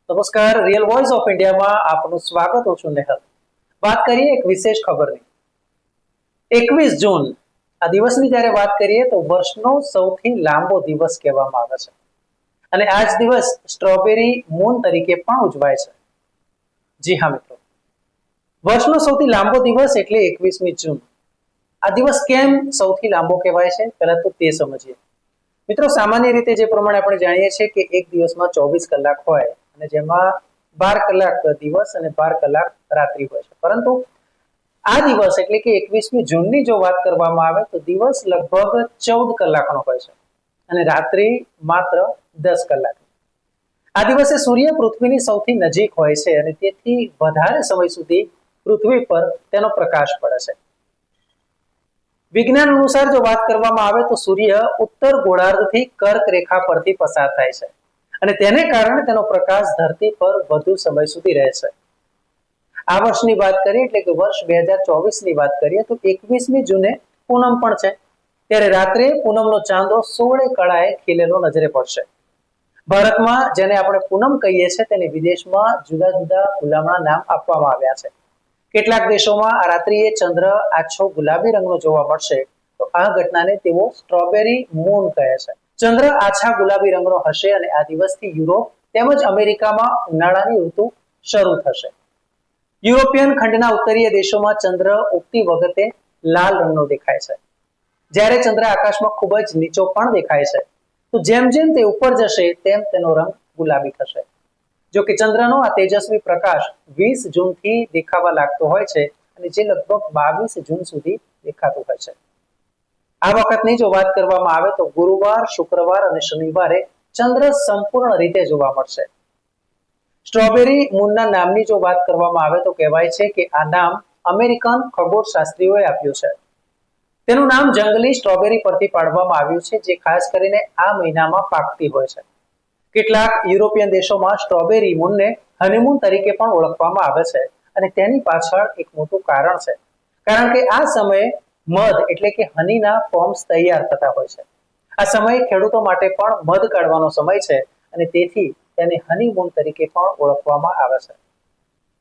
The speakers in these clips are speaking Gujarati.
નમસ્કાર, રિયલ વોઇસ ઓફ ઇન્ડિયામાં આપનું સ્વાગત. હું છું નેહલ. વાત કરીએ એક વિશેષ ખબરની. 21 જૂન આ દિવસની જ્યારે વાત કરીએ તો વર્ષનો સૌથી લાંબો દિવસ કહેવામાં આવે છે અને આ જ દિવસ સ્ટ્રોબેરી મૂન તરીકે પણ ઉજવાય છે. જી હા મિત્રો, વર્ષનો સૌથી લાંબો દિવસ એટલે 21મી જૂન. આ દિવસ કેમ સૌથી લાંબો કહેવાય છે પહેલા તો તે સમજીએ. મિત્રો, સામાન્ય રીતે જે પ્રમાણે આપણે જાણીએ છીએ કે એક દિવસમાં 24 કલાક હોય અને જેમાં 12 કલાક દિવસ અને 12 કલાક રાત્રિ હોય છે, પરંતુ આ દિવસ એટલે કે 21મી જૂનની જો વાત કરવામાં આવે તો દિવસ લગભગ 14 કલાકનો હોય છે અને રાત્રિ માત્ર 10 કલાક. આ દિવસે સૂર્ય પૃથ્વીની સૌથી નજીક હોય છે અને તેથી વધારે સમય સુધી પૃથ્વી પર તેનો પ્રકાશ પડે છે. વિજ્ઞાન અનુસાર જો વાત કરવામાં આવે તો સૂર્ય ઉત્તર ગોળાર્ધથી કર્ક રેખા પરથી પસાર થાય છે અને તેને કારણે તેનો પ્રકાશ ધરતી પર વધુ સમય સુધી રહે છે. આ વર્ષની વાત કરીએ એટલે કે વર્ષ 2024ની વાત કરીએ તો 21મી જૂને પૂનમ પણ છે, ત્યારે રાત્રે પૂનમનો ચાંદો 16 કળાએ ખીલેલો નજરે પડશે. ભારતમાં જેને આપણે પૂનમ કહીએ છીએ તેને વિદેશમાં જુદા જુદા ગુલામના નામ આપવામાં આવ્યા છે. કેટલાક દેશોમાં આ રાત્રિએ ચંદ્ર આછો ગુલાબી રંગનો જોવા મળશે તો આ ઘટનાને તેઓ સ્ટ્રોબેરી મૂન કહે છે. ચંદ્ર આછા ગુલાબી રંગનો હશે અને આ દિવસથી યુરોપ તેમજ અમેરિકામાં ઉનાળાની ઋતુ શરૂ થશે. યુરોપિયન ખંડના ઉત્તરીય દેશોમાં ચંદ્ર ઉગતી વખતે લાલ રંગનો દેખાય છે, જ્યારે ચંદ્ર આકાશમાં ખૂબ જ નીચો પણ દેખાય છે. તો જેમ જેમ તે ઉપર જશે તેમ તેનો રંગ ગુલાબી થશે. જો કે ચંદ્રનો આ તેજસ્વી પ્રકાશ 20 જૂનથી દેખાવા લાગતો હોય છે અને જે લગભગ 22 જૂન સુધી દેખાતું હોય છે. આ વખતની જો વાત કરવામાં આવે તો ગુરુવાર, શુક્રવાર અને શનિવારે ચંદ્ર સંપૂર્ણ રીતે જોવા મળશે. સ્ટ્રોબેરી મૂનના નામની જો વાત કરવામાં આવે તો કહેવાય છે કે આ નામ અમેરિકન ખગોળશાસ્ત્રીઓએ આપ્યું છે. તેનું નામ જંગલી સ્ટ્રોબેરી પરથી પાડવામાં આવ્યું છે, જે ખાસ કરીને આ મહિનામાં પાકતી હોય છે. કેટલાક યુરોપિયન દેશોમાં સ્ટ્રોબેરી મૂનને હનીમૂન તરીકે પણ ઓળખવામાં આવે છે અને તેની પાછળ એક મોટું કારણ છે, કારણ કે આ સમયે મધ એટલે કે હનીના ફોર્મ્સ તૈયાર થતા હોય છે. આ સમય ખેડૂતો માટે પણ મધ કાઢવાનો સમય છે અને તેથી તેને હનીમૂન તરીકે પણ ઓળખવામાં આવે છે.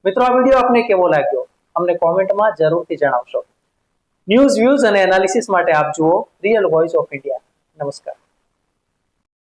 મિત્રો, આ વિડીયો આપને કેવો લાગ્યો અમને કોમેન્ટમાં જરૂરથી જણાવશો. ન્યૂઝ, વ્યૂઝ અને એનાલિસિસ માટે આપ જુઓ રિયલ વોઇસ ઓફ ઇન્ડિયા. નમસ્કાર.